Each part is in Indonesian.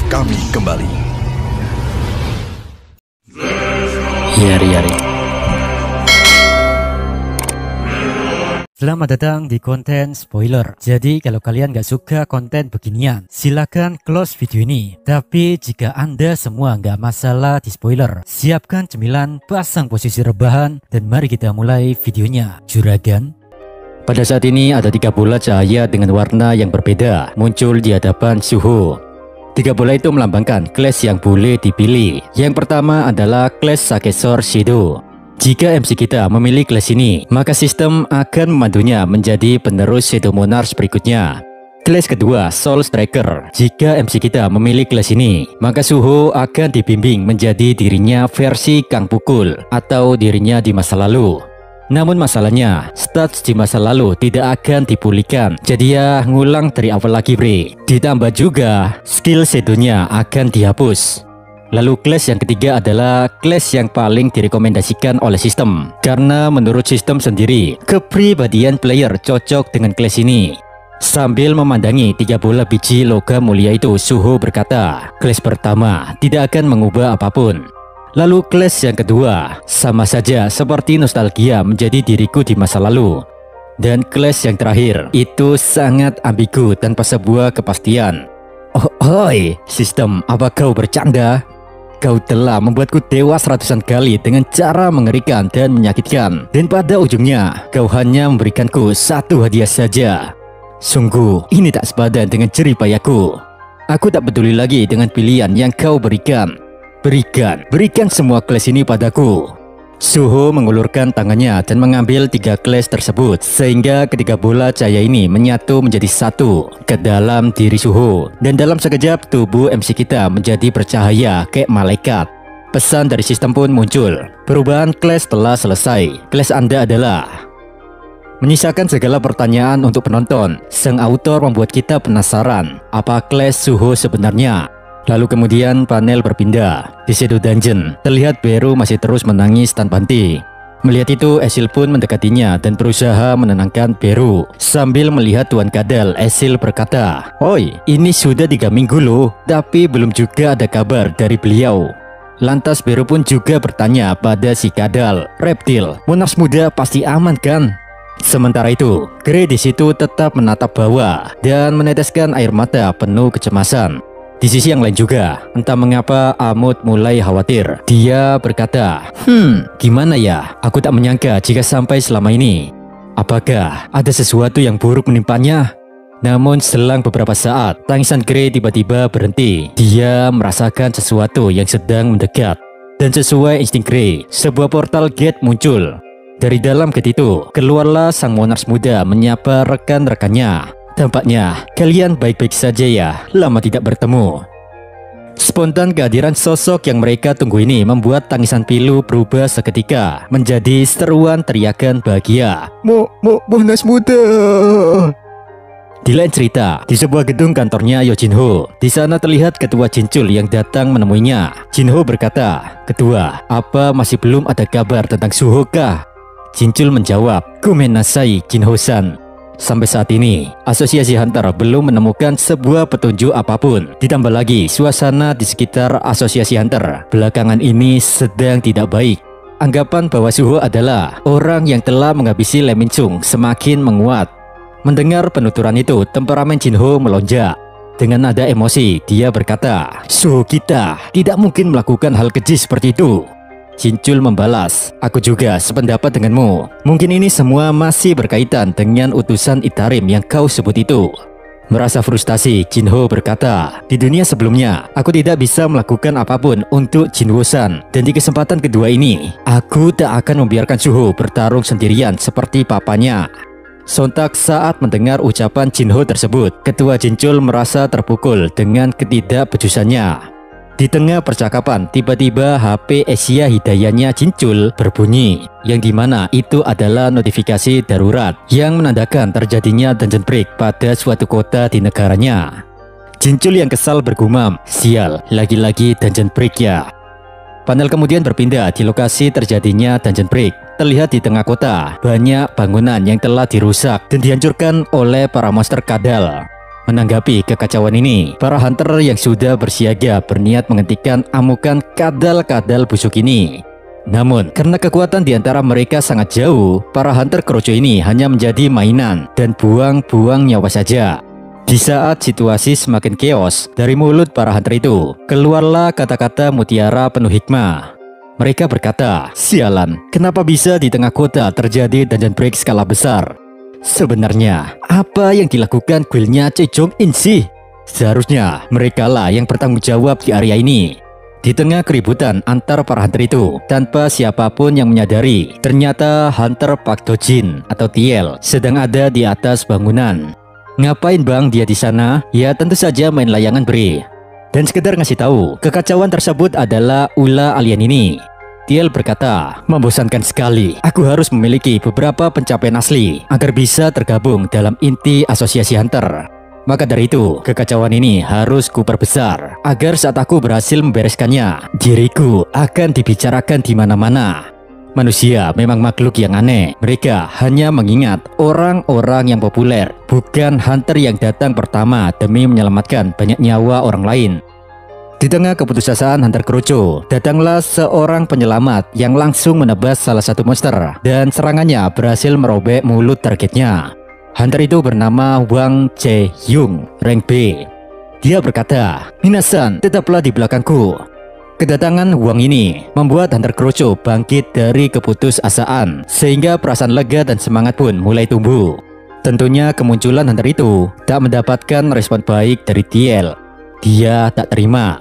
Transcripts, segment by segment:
kami kembali. Yari. Selamat datang di konten spoiler. Jadi kalau kalian gak suka konten beginian, silakan close video ini. Tapi jika anda semua gak masalah di spoiler, siapkan cemilan, pasang posisi rebahan, dan mari kita mulai videonya. Juragan. Pada saat ini ada 3 bola cahaya dengan warna yang berbeda muncul di hadapan Suho. 3 bola itu melambangkan kelas yang boleh dipilih. Yang pertama adalah kelas Sakesor Shido. Jika MC kita memilih kelas ini, maka sistem akan memandunya menjadi penerus Shadow Monarch berikutnya. Kelas kedua, Soul Striker. Jika MC kita memilih kelas ini, maka Suho akan dibimbing menjadi dirinya versi Kang Pukul atau dirinya di masa lalu. Namun masalahnya, stats di masa lalu tidak akan dipulihkan, jadi ya ngulang dari awal lagi bre. Ditambah juga, skill Shadow-nya akan dihapus. Lalu kelas yang ketiga adalah kelas yang paling direkomendasikan oleh sistem. Karena menurut sistem sendiri, kepribadian player cocok dengan kelas ini. Sambil memandangi 3 bola biji logam mulia itu, Suho berkata, kelas pertama tidak akan mengubah apapun. Lalu kelas yang kedua, sama saja seperti nostalgia menjadi diriku di masa lalu. Dan kelas yang terakhir, itu sangat ambigu tanpa sebuah kepastian. Oi, sistem, apa kau bercanda? Kau telah membuatku tewas ratusan kali dengan cara mengerikan dan menyakitkan. Dan pada ujungnya, kau hanya memberikanku 1 hadiah saja. Sungguh, ini tak sepadan dengan jerih payahku. Aku tak peduli lagi dengan pilihan yang kau berikan. Berikan semua kelas ini padaku. Suho mengulurkan tangannya dan mengambil 3 kelas tersebut, sehingga ketiga bola cahaya ini menyatu menjadi satu ke dalam diri Suho. Dan dalam sekejap tubuh MC kita menjadi bercahaya kayak malaikat. Pesan dari sistem pun muncul. Perubahan kelas telah selesai. Kelas Anda adalah... Menyisakan segala pertanyaan untuk penonton, sang autor membuat kita penasaran apa kelas Suho sebenarnya. Lalu kemudian panel berpindah. Di Shadow Dungeon, terlihat Beru masih terus menangis tanpa henti. Melihat itu, Esil pun mendekatinya dan berusaha menenangkan Beru. Sambil melihat Tuan Kadal, Esil berkata, "Oi, ini sudah 3 minggu loh, tapi belum juga ada kabar dari beliau." Lantas Beru pun juga bertanya pada si Kadal, "Reptil, Monarch muda pasti aman kan?" Sementara itu, Grey di situ tetap menatap bawah dan meneteskan air mata penuh kecemasan. Di sisi yang lain juga, entah mengapa Amut mulai khawatir. Dia berkata, gimana ya? Aku tak menyangka jika sampai selama ini. Apakah ada sesuatu yang buruk menimpanya? Namun selang beberapa saat, tangisan Grey tiba-tiba berhenti. Dia merasakan sesuatu yang sedang mendekat. Dan sesuai insting Grey, sebuah portal gate muncul. Dari dalam gate itu, keluarlah sang Monarch muda menyapa rekan-rekannya. Tampaknya kalian baik-baik saja ya, lama tidak bertemu. Spontan kehadiran sosok yang mereka tunggu ini membuat tangisan pilu berubah seketika menjadi seruan teriakan bahagia. Monarch muda. Di lain cerita, di sebuah gedung kantornya Yojinho, di sana terlihat ketua Jincul yang datang menemuinya. Jinho berkata, "Ketua, apa masih belum ada kabar tentang Suho kah?" Jincul menjawab, "Gomenasai, Jinho-san. Sampai saat ini, Asosiasi Hunter belum menemukan sebuah petunjuk apapun. Ditambah lagi, suasana di sekitar Asosiasi Hunter belakangan ini sedang tidak baik. Anggapan bahwa Suho adalah orang yang telah menghabisi Lee Min-chung semakin menguat." Mendengar penuturan itu, temperamen Jinho melonjak. Dengan nada emosi, dia berkata, "Suho kita tidak mungkin melakukan hal keji seperti itu." Jincul membalas, "Aku juga sependapat denganmu. Mungkin ini semua masih berkaitan dengan utusan Itarim yang kau sebut itu." Merasa frustasi, Jinho berkata, "Di dunia sebelumnya, aku tidak bisa melakukan apapun untuk Jinwo-san. Dan di kesempatan kedua ini, aku tak akan membiarkan Suho bertarung sendirian seperti papanya." Sontak saat mendengar ucapan Jinho tersebut, Ketua Jincul merasa terpukul dengan ketidakbejusannya. Di tengah percakapan, tiba-tiba HP Asia Hidayahnya Jincul berbunyi, yang dimana itu adalah notifikasi darurat yang menandakan terjadinya dungeon break pada suatu kota di negaranya. Jincul yang kesal bergumam, "Sial, lagi-lagi dungeon break ya." Panel kemudian berpindah di lokasi terjadinya dungeon break. Terlihat di tengah kota, banyak bangunan yang telah dirusak dan dihancurkan oleh para monster kadal. Menanggapi kekacauan ini, para hunter yang sudah bersiaga berniat menghentikan amukan kadal-kadal busuk ini. Namun, karena kekuatan di antara mereka sangat jauh, para hunter keroco ini hanya menjadi mainan dan buang-buang nyawa saja. Di saat situasi semakin chaos, dari mulut para hunter itu keluarlah kata-kata mutiara penuh hikmah. Mereka berkata, "Sialan, kenapa bisa di tengah kota terjadi dungeon break skala besar? Sebenarnya, apa yang dilakukan guildnya Choi Jong-in sih? Seharusnya merekalah yang bertanggung jawab di area ini." Di tengah keributan antar para hunter itu, tanpa siapapun yang menyadari, ternyata Hunter Park Do-jin atau TL sedang ada di atas bangunan. Ngapain bang dia di sana? Ya tentu saja main layangan bre. Dan sekedar ngasih tahu, kekacauan tersebut adalah ulah alien ini. TL berkata, "Membosankan sekali. Aku harus memiliki beberapa pencapaian asli agar bisa tergabung dalam inti asosiasi hunter. Maka dari itu, kekacauan ini harus kuperbesar agar saat aku berhasil membereskannya, diriku akan dibicarakan di mana-mana." Manusia memang makhluk yang aneh. Mereka hanya mengingat orang-orang yang populer, bukan hunter yang datang pertama demi menyelamatkan banyak nyawa orang lain. Di tengah keputusasaan hunter keroco, datanglah seorang penyelamat yang langsung menebas salah satu monster dan serangannya berhasil merobek mulut targetnya. Hunter itu bernama Wang Jae-young, rank B. Dia berkata, "Minasan, tetaplah di belakangku." Kedatangan Wang ini membuat hunter keroco bangkit dari keputusasaan, sehingga perasaan lega dan semangat pun mulai tumbuh. Tentunya kemunculan hunter itu tak mendapatkan respon baik dari TL. Dia tak terima,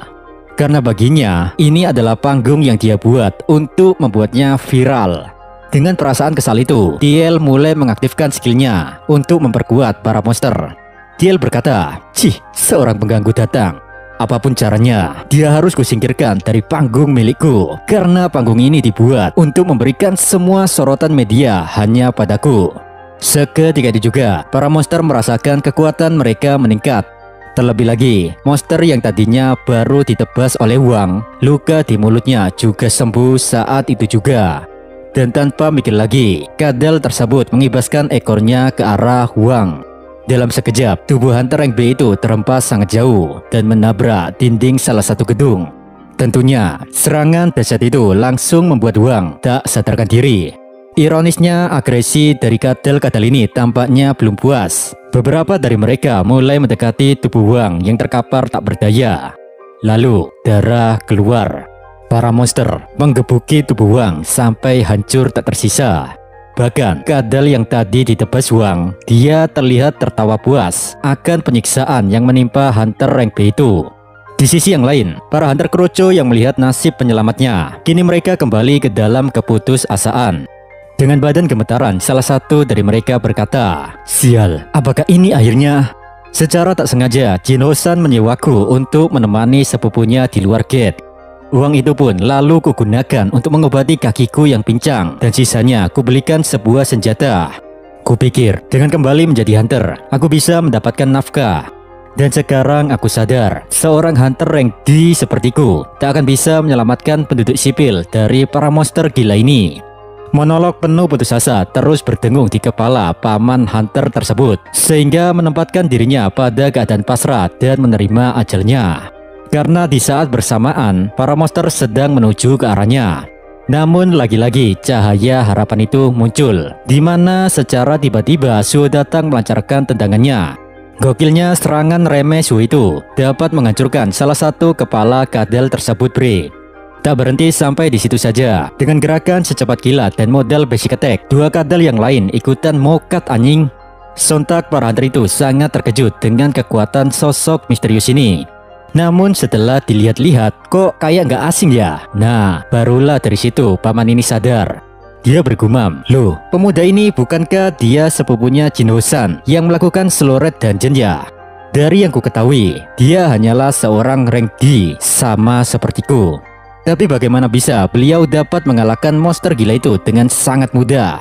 karena baginya ini adalah panggung yang dia buat untuk membuatnya viral. Dengan perasaan kesal itu, TL mulai mengaktifkan skillnya untuk memperkuat para monster. TL berkata, "Cih, seorang pengganggu datang. Apapun caranya, dia harus kusingkirkan dari panggung milikku, karena panggung ini dibuat untuk memberikan semua sorotan media hanya padaku." Seketika itu juga, para monster merasakan kekuatan mereka meningkat. Terlebih lagi, monster yang tadinya baru ditebas oleh Wang, luka di mulutnya juga sembuh saat itu juga. Dan tanpa mikir lagi, kadal tersebut mengibaskan ekornya ke arah Wang. Dalam sekejap, tubuh hunter rank B itu terhempas sangat jauh dan menabrak dinding salah satu gedung. Tentunya, serangan dahsyat itu langsung membuat Wang tak sadarkan diri. Ironisnya, agresi dari kadal-kadal ini tampaknya belum puas. Beberapa dari mereka mulai mendekati tubuh Wang yang terkapar tak berdaya. Lalu, darah keluar. Para monster menggebuki tubuh Wang sampai hancur tak tersisa. Bahkan kadal yang tadi ditebas Wang, dia terlihat tertawa puas akan penyiksaan yang menimpa hunter rank B itu. Di sisi yang lain, para hunter keroco yang melihat nasib penyelamatnya, kini mereka kembali ke dalam keputusasaan. Dengan badan gemetaran, salah satu dari mereka berkata, "Sial, apakah ini akhirnya?" Secara tak sengaja, Jin Ho-san menyewaku untuk menemani sepupunya di luar gate. Uang itu pun lalu kugunakan untuk mengobati kakiku yang pincang, dan sisanya kubelikan sebuah senjata. Kupikir dengan kembali menjadi hunter, aku bisa mendapatkan nafkah. Dan sekarang aku sadar, seorang hunter rank D sepertiku tak akan bisa menyelamatkan penduduk sipil dari para monster gila ini. Monolog penuh putus asa terus berdengung di kepala paman hunter tersebut, sehingga menempatkan dirinya pada keadaan pasrah dan menerima ajalnya. Karena di saat bersamaan, para monster sedang menuju ke arahnya. Namun lagi-lagi cahaya harapan itu muncul, di mana secara tiba-tiba Su datang melancarkan tendangannya. Gokilnya serangan remeh Su itu dapat menghancurkan salah satu kepala kadal tersebut bre. Tak berhenti sampai di situ saja. Dengan gerakan secepat kilat dan modal basic attack, dua kadal yang lain ikutan mokat anjing. Sontak para hunter itu sangat terkejut dengan kekuatan sosok misterius ini. Namun setelah dilihat-lihat, kok kayak nggak asing ya? Nah, barulah dari situ paman ini sadar. Dia bergumam, "Loh, pemuda ini bukankah dia sepupunya Jin Ho-san yang melakukan slow red dungeon ya? Dari yang ku ketahui, dia hanyalah seorang rank D sama sepertiku. Tapi bagaimana bisa beliau dapat mengalahkan monster gila itu dengan sangat mudah?"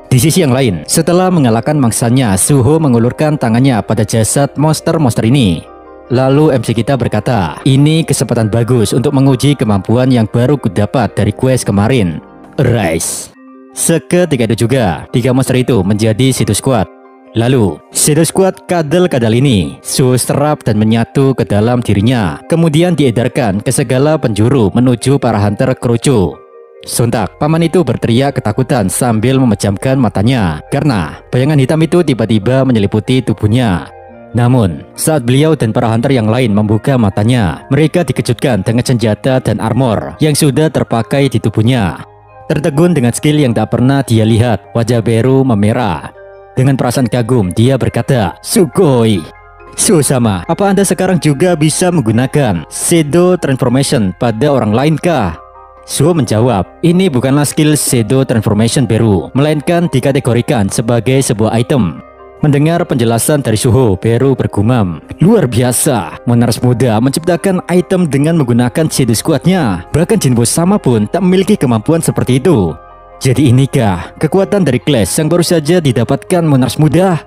Di sisi yang lain, setelah mengalahkan mangsanya, Suho mengulurkan tangannya pada jasad monster-monster ini. Lalu MC kita berkata, "Ini kesempatan bagus untuk menguji kemampuan yang baru kudapat dari quest kemarin, Arise." Seketika itu juga, 3 monster itu menjadi situs squad. Lalu, Shadow Squad kadal-kadal ini Suho serap dan menyatu ke dalam dirinya, kemudian diedarkan ke segala penjuru menuju para hunter Kurocho. Sontak, paman itu berteriak ketakutan sambil memejamkan matanya karena bayangan hitam itu tiba-tiba menyeliputi tubuhnya. Namun, saat beliau dan para hunter yang lain membuka matanya, mereka dikejutkan dengan senjata dan armor yang sudah terpakai di tubuhnya. Tertegun dengan skill yang tak pernah dia lihat, wajah Beru memerah. Dengan perasaan kagum, dia berkata, "Sugoi, Suho-sama, apa Anda sekarang juga bisa menggunakan Shadow Transformation pada orang lain kah?" Suho menjawab, ini bukanlah skill Shadow Transformation Beru, melainkan dikategorikan sebagai sebuah item. Mendengar penjelasan dari Suho, Beru bergumam, luar biasa, Monars muda menciptakan item dengan menggunakan Shadow Squad-nya. Bahkan Jinbo sama pun tak memiliki kemampuan seperti itu. Jadi inikah kekuatan dari class yang baru saja didapatkan Monars muda?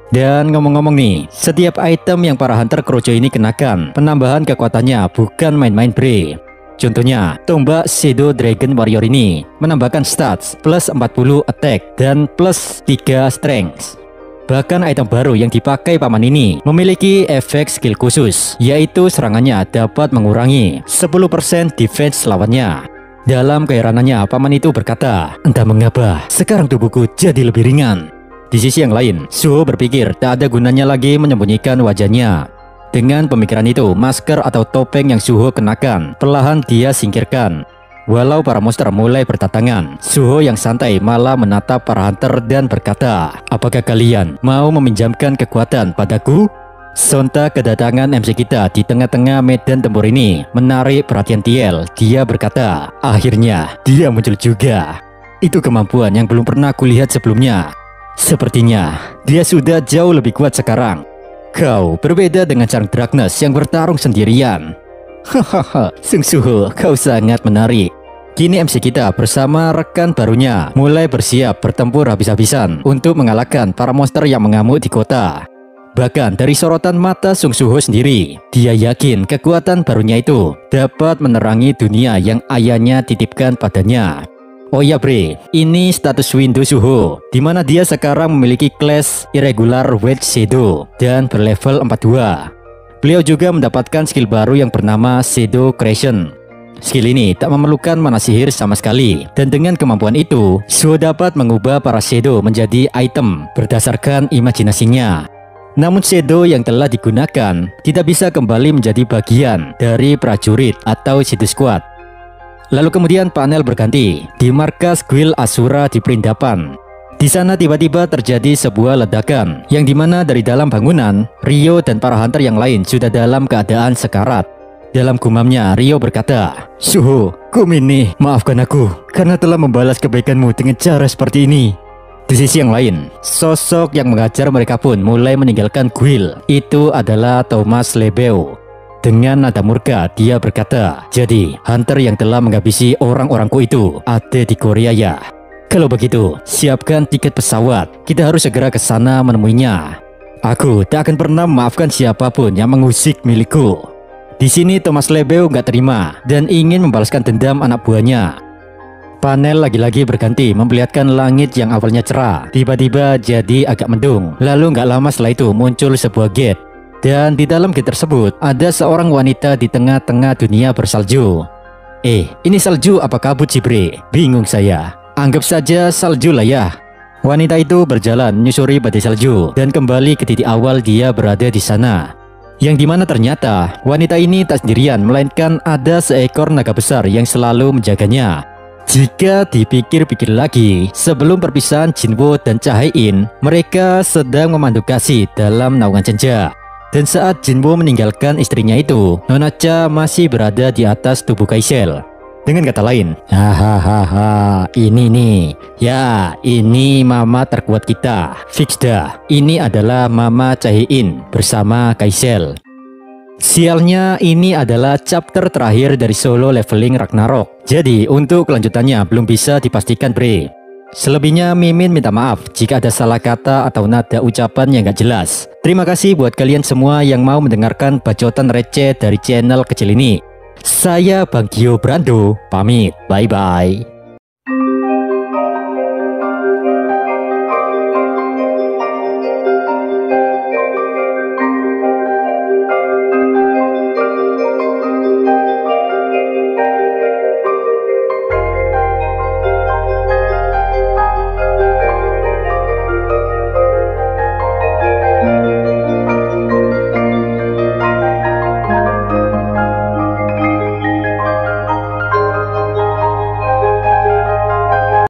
Dan ngomong-ngomong nih, setiap item yang para hunter Kurocho ini kenakan, penambahan kekuatannya bukan main-main bre. Contohnya, tombak Shadow Dragon Warrior ini menambahkan stats plus 40 attack dan plus 3 strength. Bahkan item baru yang dipakai paman ini memiliki efek skill khusus, yaitu serangannya dapat mengurangi 10% defense lawannya. Dalam keheranannya, paman itu berkata, entah mengapa sekarang tubuhku jadi lebih ringan. Di sisi yang lain, Suho berpikir tak ada gunanya lagi menyembunyikan wajahnya. Dengan pemikiran itu, masker atau topeng yang Suho kenakan perlahan dia singkirkan. Walau para monster mulai berdatangan, Suho yang santai malah menatap para hunter dan berkata, apakah kalian mau meminjamkan kekuatan padaku? Sontak kedatangan MC kita di tengah-tengah medan tempur ini menarik perhatian TL. Dia berkata, akhirnya dia muncul juga. Itu kemampuan yang belum pernah kulihat sebelumnya. Sepertinya dia sudah jauh lebih kuat sekarang. Kau berbeda dengan Charm Darkness yang bertarung sendirian. Hahaha, Sung Suho, kau sangat menarik. Kini MC kita bersama rekan barunya mulai bersiap bertempur habis-habisan untuk mengalahkan para monster yang mengamuk di kota. Bahkan dari sorotan mata Sung Suho sendiri, dia yakin kekuatan barunya itu dapat menerangi dunia yang ayahnya titipkan padanya. Oh iya bre, ini status window Suho, dimana dia sekarang memiliki class Irregular Wedge Shadow dan berlevel 42. Beliau juga mendapatkan skill baru yang bernama Shadow Creation. Skill ini tak memerlukan mana sihir sama sekali, dan dengan kemampuan itu, Suho dapat mengubah para shadow menjadi item berdasarkan imajinasinya. Namun shadow yang telah digunakan tidak bisa kembali menjadi bagian dari prajurit atau Shadow Squad. Lalu kemudian panel berganti di markas Guild Asura di Perindapan. Di sana tiba-tiba terjadi sebuah ledakan yang dimana dari dalam bangunan, Rio dan para hunter yang lain sudah dalam keadaan sekarat. Dalam gumamnya, Rio berkata, Suho, Kumini, maafkan aku karena telah membalas kebaikanmu dengan cara seperti ini. Di sisi yang lain, sosok yang mengajar mereka pun mulai meninggalkan guild. Itu adalah Thomas Lebeu. Dengan nada murka, dia berkata, jadi hunter yang telah menghabisi orang-orangku itu ada di Korea ya? Kalau begitu, siapkan tiket pesawat. Kita harus segera ke sana menemuinya. Aku tak akan pernah memaafkan siapapun yang mengusik milikku. Di sini Thomas Lebeu nggak terima dan ingin membalaskan dendam anak buahnya. Panel lagi-lagi berganti memperlihatkan langit yang awalnya cerah, tiba-tiba jadi agak mendung. Lalu nggak lama setelah itu muncul sebuah gate. Dan di dalam gate tersebut ada seorang wanita di tengah-tengah dunia bersalju. Ini salju apa kabut sih bre? Bingung saya. Anggap saja salju lah ya. Wanita itu berjalan menyusuri badai salju dan kembali ke titik awal dia berada di sana. Yang dimana ternyata wanita ini tak sendirian, melainkan ada seekor naga besar yang selalu menjaganya. Jika dipikir-pikir lagi, sebelum perpisahan Jinwo dan Chae-in, mereka sedang memandu kasih dalam naungan senja. Dan saat Jinwo meninggalkan istrinya itu, Nona Cha masih berada di atas tubuh Kaisel. Dengan kata lain, hahaha, ini nih, ya ini mama terkuat kita, fix dah. Ini adalah mama Chae-in bersama Kaisel. Sialnya, ini adalah chapter terakhir dari solo leveling Ragnarok. Jadi untuk kelanjutannya belum bisa dipastikan bre. Selebihnya Mimin minta maaf jika ada salah kata atau nada ucapan yang gak jelas. Terima kasih buat kalian semua yang mau mendengarkan bacotan receh dari channel kecil ini. Saya Bang Gio Brando, pamit, bye-bye.